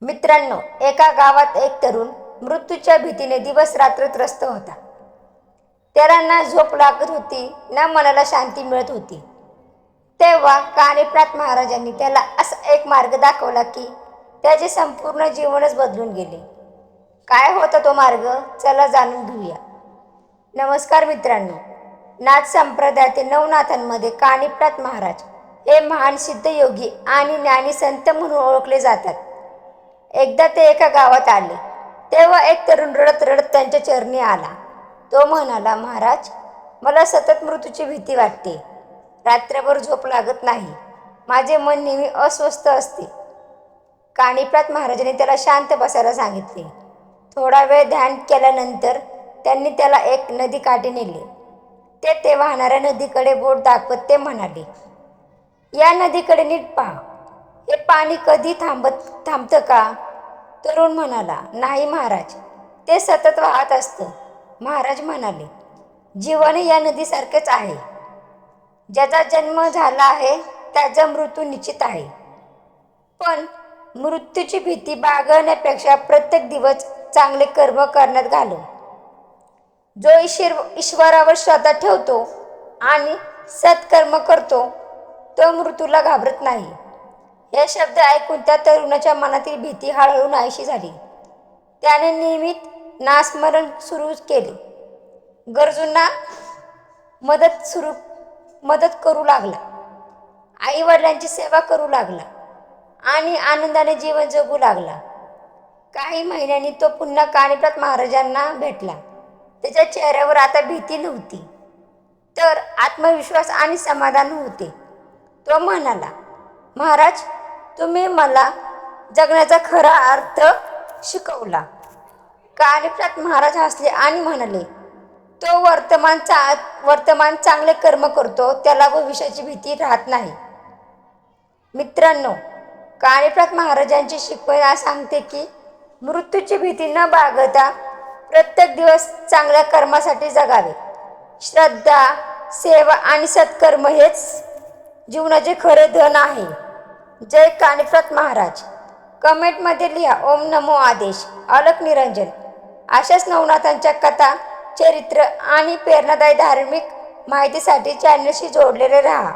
मित्रांनो, एका गावात एक तरुण मृत्यूच्या भीतीने दिवस रात्र त्रस्त होता. त्याला ना झोप लागत होती, ना मनाला शांती मिळत होती. तेव्हा कानिफनाथ महाराजांनी त्याला असा एक मार्ग दाखवला की त्याचे संपूर्ण जीवनच बदलून गेले. काय होता तो मार्ग? चला जाणून घेऊया. नमस्कार मित्रांनो, नाथ संप्रदायातील नवनाथांमध्ये कानिफनाथ महाराज हे महान सिद्ध योगी आणि ज्ञानी संत म्हणून ओळखले जातात. एकदा ते एका गावात आले, तेव्हा एक तरुण रडत रडत त्यांच्या चरणी आला. तो म्हणाला, महाराज, मला सतत मृत्यूची भीती वाटते. रात्रभर झोप लागत नाही. माझे मन नेहमी अस्वस्थ असते. कानिफनाथ महाराजांनी त्याला शांत बसायला सांगितले. थोडा वेळ ध्यान केल्यानंतर त्यांनी त्याला एक नदीकाठी नेले. ते वाहणाऱ्या नदीकडे बोट दाखवत ते म्हणाले, या नदीकडे नीट पहा. हे पाणी कधी थांबतं का? तरुण म्हणाला, नाही महाराज, ते सतत वाहत असतं. महाराज म्हणाले, जीवन या नदीसारखेच आहे. ज्याचा जन्म झाला आहे त्याचा मृत्यू निश्चित आहे. पण मृत्यूची भीती बाळगण्यापेक्षा प्रत्येक दिवस चांगले कर्म करण्यात घालव. जो ईश्वरावर श्रद्धा ठेवतो आणि सत्कर्म करतो तो मृत्यूला घाबरत नाही. हे शब्द ऐकून त्या तरुणाच्या मनातील भीती हळूहळू नाहीशी झाली. त्याने नियमित नामस्मरण सुरू केले. गरजूंना मदत करू लागला. आई वडिलांची सेवा करू लागला आणि आनंदाने जीवन जगू लागला. काही महिन्यांनी तो पुन्हा कानिफनाथ महाराजांना भेटला. त्याच्या चेहऱ्यावर आता भीती नव्हती, तर आत्मविश्वास आणि समाधान होते. तो म्हणाला, महाराज, तुम्ही मला जगण्याचा खरा अर्थ शिकवला. कानिफनाथ महाराज हसले आणि म्हणाले, तो वर्तमान चांगले कर्म करतो त्याला भविष्याची भीती राहत नाही. मित्रांनो, कानिफनाथ महाराजांची शिकवण सांगते की मृत्यूची भीती न बाळगता प्रत्येक दिवस चांगल्या कर्मासाठी जगावे. श्रद्धा, सेवा आणि सत्कर्म हेच जीवनाचे खरे धन आहे. जय कानिफनाथ महाराज. कमेंटमध्ये लिहा ओम नमो आदेश, अलख निरंजन. अशाच नवनाथांच्या कथा, चरित्र आणि प्रेरणादायी धार्मिक माहितीसाठी चॅनलशी जोडलेले राहा.